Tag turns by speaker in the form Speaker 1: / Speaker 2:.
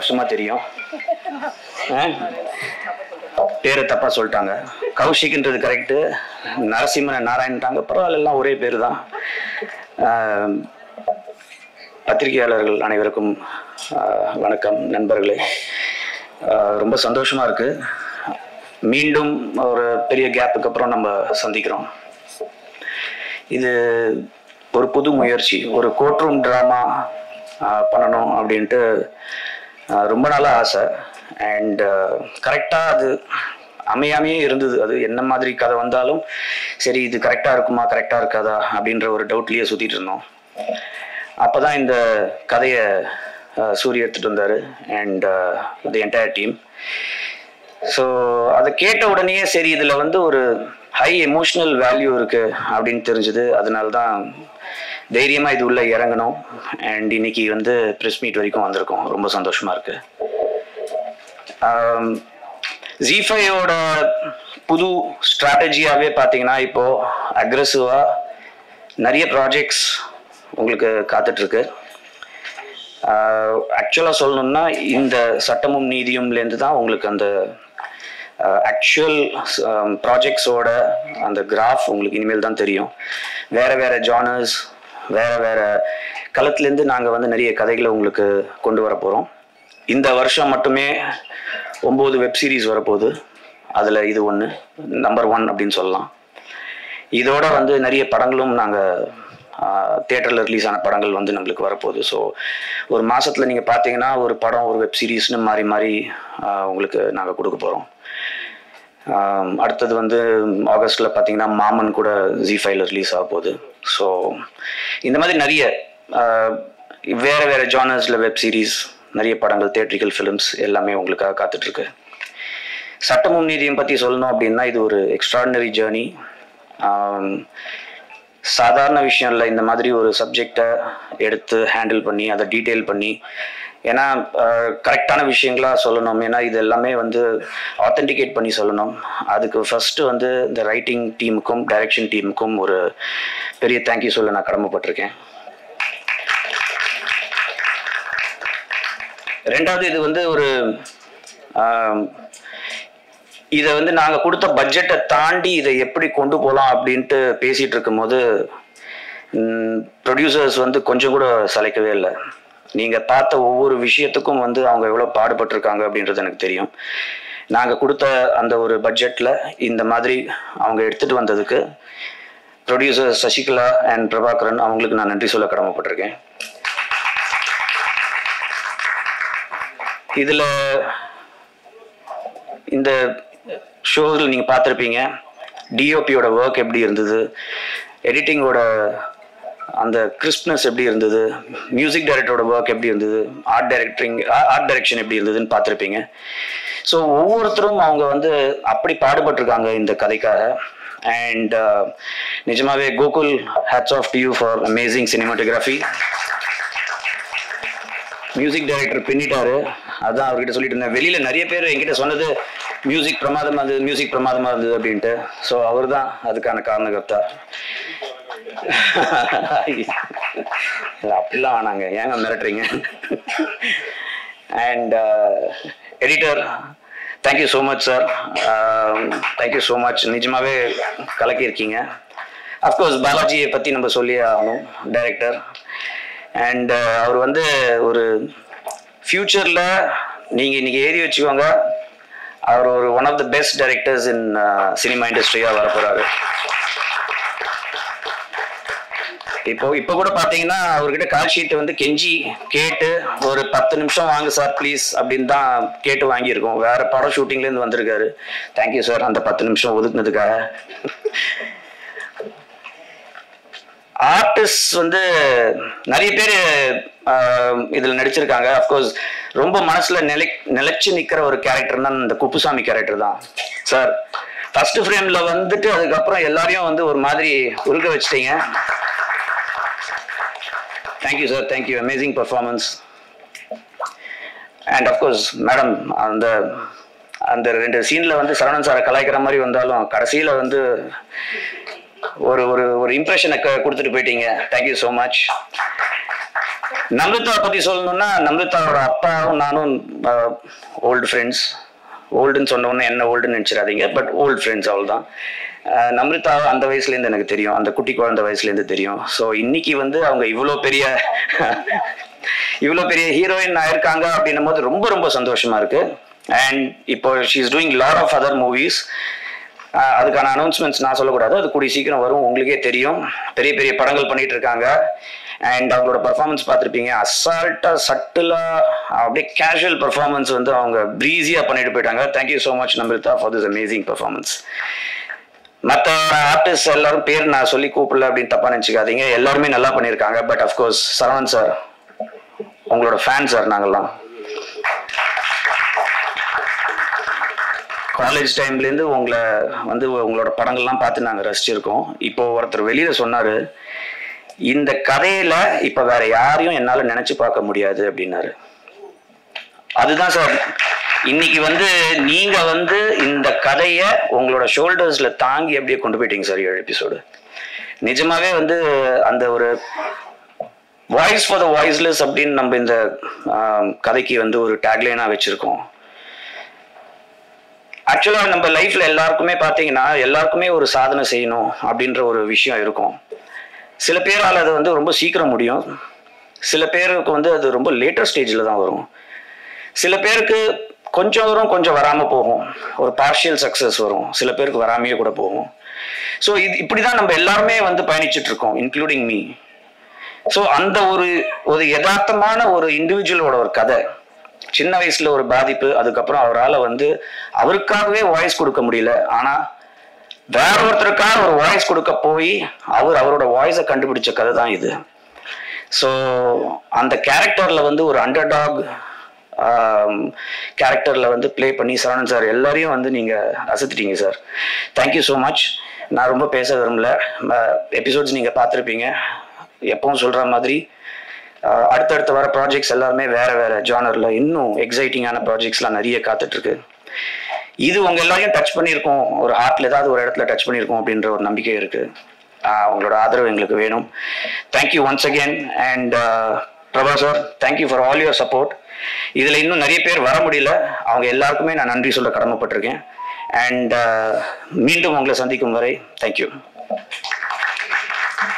Speaker 1: சும்மா தெரியும். பேரை தப்பா சொல்லிட்டாங்க. கௌஷிக்ன்றது கரெக்டு, நரசிம்மன் நாராயணன்ட்டாங்க, பரவாயில்ல, எல்லாம் ஒரே பேர் தான். பத்திரிகையாளர்கள் அனைவருக்கும் வணக்கம். நண்பர்களே, ரொம்ப சந்தோஷமா இருக்கு. மீண்டும் ஒரு பெரிய கேப்புக்கு அப்புறம் நம்ம சந்திக்கிறோம். இது ஒரு புது முயற்சி, ஒரு கோர்ட் ரூம் ட்ராமா பண்ணணும் அப்படின்ட்டு ரொம்ப நாளாக ஆசை. அண்ட் கரெக்டாக அது அமையாமையே இருந்தது. அது என்ன மாதிரி கதை வந்தாலும் சரி, இது கரெக்டாக இருக்குமா கரெக்டாக இருக்காதா அப்படின்ற ஒரு டவுட்லேயே சுற்றிட்டு இருந்தோம். அப்போ தான் இந்த கதையை சூரிய எடுத்துகிட்டு வந்தார் and the entire team. So அதை கேட்ட உடனே சரி, இதில் வந்து ஒரு ஹை எமோஷ்னல் வேல்யூ இருக்குது அப்படின்னு தெரிஞ்சுது. அதனால தான் தைரியமாக இது உள்ளே இறங்கணும். அண்ட் இன்னைக்கு வந்து ப்ரெஸ் மீட் வரைக்கும் வந்திருக்கோம். ரொம்ப சந்தோஷமாக இருக்குது. ZEE5ஓட புது ஸ்ட்ராட்டஜியாகவே பார்த்தீங்கன்னா இப்போது அக்ரெசிவாக நிறைய ப்ராஜெக்ட்ஸ் உங்களுக்கு காத்துட்ருக்கு. ஆக்சுவலாக சொல்லணும்னா இந்த சட்டமும் நீதியும்லேருந்து தான் உங்களுக்கு அந்த ஆக்சுவல் ப்ராஜெக்ட்ஸோட அந்த கிராஃப் உங்களுக்கு இனிமேல் தான் தெரியும். வேறு வேறு ஜானர்ஸ், வேறு வேறு களத்துலேருந்து நாங்கள் வந்து நிறைய கதைகளை உங்களுக்கு கொண்டு வர போகிறோம். இந்த வருஷம் மட்டுமே 9 வெப் சீரிஸ் வரப்போகுது. அதில் இது ஒன்று நம்பர் 1 அப்படின்னு சொல்லலாம். இதோட வந்து நிறைய படங்களும் நாங்கள் தியேட்டரில் ரிலீஸ் ஆன படங்கள் வந்து நம்மளுக்கு வரப்போகுது. ஸோ ஒரு மாதத்தில் நீங்கள் பார்த்தீங்கன்னா ஒரு படம், ஒரு வெப் சீரிஸ்னு மாறி மாறி உங்களுக்கு நாங்கள் கொடுக்க போகிறோம். அடுத்தது வந்து ஆகஸ்ட்டில் பார்த்தீங்கன்னா மாமன் கூட ZEE5ல ரிலீஸ் ஆக போகுது. ஸோ இந்த மாதிரி நிறைய வேறு வேறு ஜானர்ஸில் வெப் சீரிஸ், நிறைய படங்கள், தியேட்ரிக்கல் ஃபிலிம்ஸ் எல்லாமே உங்களுக்காக காத்துட்ருக்கு. சட்டமும் நீதியும் பற்றி சொல்லணும் அப்படின்னா இது ஒரு எக்ஸ்ட்ராடினரி ஜேர்னி. சாதாரண விஷயம் இல்லை. இந்த மாதிரி ஒரு சப்ஜெக்டை எடுத்து ஹேண்டில் பண்ணி அதை டீட்டெயில் பண்ணி, ஏன்னா கரெக்டான விஷயங்களாக சொல்லணும். ஏன்னா இது எல்லாமே வந்து ஆத்தென்டிகேட் பண்ணி சொல்லணும். அதுக்கு ஃபஸ்ட்டு வந்து இந்த ரைட்டிங் டீமுக்கும் டைரக்ஷன் டீமுக்கும் ஒரு பெரிய தேங்க்யூ சொல்ல நான் கடமைப்பட்டிருக்கேன். ரெண்டாவது, இது வந்து ஒரு இதை வந்து நாங்கள் கொடுத்த பட்ஜெட்டை தாண்டி இதை எப்படி கொண்டு போகலாம் அப்படின்ட்டு பேசிகிட்டு இருக்கும்போது ப்ரொடியூசர்ஸ் வந்து கொஞ்சம் கூட சளைக்கவே இல்லை. நீங்கள் பார்த்த ஒவ்வொரு விஷயத்துக்கும் வந்து அவங்க எவ்வளோ பாடுபட்டிருக்காங்க அப்படின்றது எனக்கு தெரியும். நாங்கள் கொடுத்த அந்த ஒரு பட்ஜெட்டில் இந்த மாதிரி அவங்க எடுத்துகிட்டு வந்ததுக்கு ப்ரொடியூசர் சசிகலா அண்ட் பிரபாகரன் அவங்களுக்கு நான் நன்றி சொல்ல கடமைப்பட்டிருக்கேன். இதில் இந்த ஷோவில் நீங்கள் பார்த்துருப்பீங்க டிஓபியோட ஒர்க் எப்படி இருந்தது, எடிட்டிங்கோட அந்த கிறிஸ்ப்னஸ் எப்படி இருந்தது, மியூசிக் டைரக்டரோட ஒர்க் எப்படி இருந்தது, ஆர்ட் டைரக்ஷன் எப்படி இருந்ததுன்னு பார்த்துருப்பீங்க. ஸோ ஒவ்வொருத்தரும் அவங்க வந்து அப்படி பாடுபட்டிருக்காங்க இந்த கதைக்காக. அண்ட் நிஜமாவே Gokul, hats off to you for amazing cinematography. Music director பின்னிட்டாரு. அதான் அவர்கிட்ட சொல்லிட்டு இருந்தேன். வெளியில் நிறைய பேர் என்கிட்ட சொன்னது மியூசிக் பிரமாதமாக இருந்தது, மியூசிக் பிரமாதமாக இருந்தது அப்படின்ட்டு. ஸோ அவர் தான் அதுக்கான காரணகர்த்தா. அப்படிலாம் வேணாங்க, ஏங்க மிரட்டுறீங்க. And editor, thank you so much sir, thank you so much. நிஜமாவே கலக்கியிருக்கீங்க. அஃப்கோர்ஸ் பாலாஜியை பற்றி நம்ம சொல்லியே ஆகணும், டைரக்டர். அண்ட் அவர் வந்து ஒரு ஃப்யூச்சரில் நீங்கள் இன்றைக்கி ஏறி வச்சுக்கோங்க, அவர் ஒரு one of the best directors in cinema இண்டஸ்ட்ரியாக வரப்போகிறாரு. இப்போ கூட பார்த்தீங்கன்னா அவர்கிட்ட கால் ஷீட் வந்து கெஞ்சி கேட்டு ஒரு 10 நிமிஷம் வாங்க சார் ப்ளீஸ் அப்படின்னு தான் கேட்டு வாங்கியிருக்கோம். வேறு படம் ஷூட்டிங்லேருந்து வந்திருக்காரு. தேங்க்யூ சார் அந்த 10 நிமிஷம் ஒதுக்குனதுக்காக. ஆர்டிஸ்ட் வந்து நிறைய பேர் இதில் நடிச்சிருக்காங்க. அஃப்கோர்ஸ் ரொம்ப மனசில் நிலைச்சு நிற்கிற ஒரு கேரக்டர் தான் இந்த குப்புசாமி கேரக்டர் தான் சார். ஃபர்ஸ்ட் ஃப்ரேமில் வந்துட்டு அதுக்கப்புறம் எல்லாரையும் வந்து ஒரு மாதிரி உருக வச்சிட்டீங்க. Thank you sir, thank you, amazing performance. And of course madam, அந்த 2 சீனில் வந்து சரவணன் சாரை கலாய்க்கிற மாதிரி வந்தாலும் கடைசியில் வந்து ஒரு ஒரு ஒரு இம்ப்ரெஷனை கொடுத்துட்டு போயிட்டீங்க. Thank you so much. நம்ரிதாவை பற்றி சொல்லணும்னா, நம்ரிதாவோட அப்பாவும் நானும் ஓல்டு ஃப்ரெண்ட்ஸ். ஓல்டுன்னு சொன்ன உடனே என்ன ஓல்டுன்னு நினச்சிடாதீங்க, பட் ஓல்டு ஃப்ரெண்ட்ஸ் அவள் தான். நம்ரிதா அந்த வயசுலேருந்து எனக்கு தெரியும், அந்த குட்டி குழந்தை வயசுலேருந்து தெரியும். ஸோ இன்னைக்கு வந்து அவங்க இவ்வளோ பெரிய ஹீரோயின் ஆயிருக்காங்க அப்படின்னும் போது ரொம்ப ரொம்ப சந்தோஷமா இருக்கு. அண்ட் இப்போ she is doing lot of other movies. அதுக்கான அனௌன்ஸ்மெண்ட்ஸ் நான் சொல்லக்கூடாது, அது கூடிய சீக்கிரம் வரும். உங்களுக்கே தெரியும், பெரிய பெரிய படங்கள் பண்ணிட்டு இருக்காங்க. அண்ட் அவங்களோட பர்ஃபார்மன்ஸ் பார்த்துருப்பீங்க, அசால்ட்டா சட்டிலா அப்படியே கேஷுவல் பர்ஃபார்மன்ஸ் வந்து அவங்க ப்ரீஸியா பண்ணிட்டு போயிட்டாங்க. Thank you so much Namritha for this amazing performance. மற்ற ஆர்டிஸ்ட் எல்லாரும் பேர் நான் சொல்லி கூப்பிடல அப்படின்னு தப்பா நினச்சிக்காதீங்க, எல்லாருமே நல்லா பண்ணியிருக்காங்க. பட் அஃப்கோர்ஸ் சரவணன் சார் உங்களோட ஃபேன் சார். நாங்கள்லாம் காலேஜ் டைம்லேருந்து உங்களை வந்து உங்களோட படங்கள்லாம் பார்த்து நாங்கள் ரசிச்சிருக்கோம். இப்போ ஒருத்தர் வெளியில சொன்னார், இந்த கதையில இப்போ வேற யாரையும் என்னால் நினைச்சு பார்க்க முடியாது அப்படின்னாரு. அதுதான் சார், இன்னைக்கு வந்து நீங்க வந்து இந்த கதையை உங்களோட ஷோல்டர்ஸ்ல தாங்கி அப்படியே கொண்டு போயிட்டீங்க சார் 7 எபிசோடு. நிஜமாவே வந்து அந்த ஒரு வாய்ஸ் ஃபார் த வாய்ஸ்லெஸ் அப்படின்னு நம்ம இந்த கதைக்கு வந்து ஒரு டேக்லைனா வச்சிருக்கோம். ஆக்சுவலாக நம்ம லைஃப்ல எல்லாருக்குமே பார்த்தீங்கன்னா எல்லாருக்குமே ஒரு சாதனை செய்யணும் அப்படின்ற ஒரு விஷயம் இருக்கும். சில பேரால் அது வந்து ரொம்ப சீக்கிரம் முடியும், சில பேருக்கு வந்து அது ரொம்ப லேட்டர் ஸ்டேஜில் தான் வரும். சில பேருக்கு கொஞ்சம் வரும், கொஞ்சம் வராமல் போகும், ஒரு பார்ஷியல் சக்ஸஸ் வரும், சில பேருக்கு வராமையே கூட போகும். ஸோ இப்படி தான் நம்ம எல்லாருமே வந்து பயணிச்சுட்டு இருக்கோம், இன்க்ளூடிங் மீ. ஸோ அந்த ஒரு யதார்த்தமான ஒரு இண்டிவிஜுவலோட ஒரு கதை, சின்ன வயசுல ஒரு பாதிப்பு, அதுக்கப்புறம் அவரால் வந்து அவருக்காகவே வாய்ஸ் கொடுக்க முடியல, ஆனால் வேற ஒருத்தருக்காக ஒரு வாய்ஸ் கொடுக்க போய் அவரோட வாய்ஸை கண்டுபிடிச்ச கதை தான் இது. ஸோ அந்த கேரக்டர்ல வந்து ஒரு அண்டர்டாக் கேரக்டர்ல வந்து பிளே பண்ணி சரவணன் சார் எல்லாரையும் வந்து நீங்க அசத்திட்டீங்க சார். Thank you so much. நான் ரொம்ப பேச விரும்பல, எபிசோட்ஸ் நீங்க பார்த்துருப்பீங்க. எப்பவும் சொல்ற மாதிரி அடுத்தடுத்து வர ப்ராஜெக்ட்ஸ் எல்லாருமே வேற வேற ஜானர்ல இன்னும் எக்ஸைட்டிங்கான ப்ராஜெக்ட்ஸ்லாம் நிறைய காத்துட்டு இருக்கு. இது உங்க எல்லாரையும் டச் பண்ணியிருக்கோம், ஒரு ஹார்ட்ல ஏதாவது ஒரு இடத்துல டச் பண்ணியிருக்கோம் அப்படின்ற ஒரு நம்பிக்கை இருக்கு. உங்களோட ஆதரவு எங்களுக்கு வேணும். Thank you once again. And Prabha sir, thank you for all your support. இதுல இன்னும் நிறைய பேர் வர முடியல, அவங்க எல்லாருக்குமே நான் நன்றி சொல்ல கடமைப்பட்டிருக்கேன். அண்ட் மீண்டும் உங்களை சந்திக்கும் வரை தேங்க்யூ.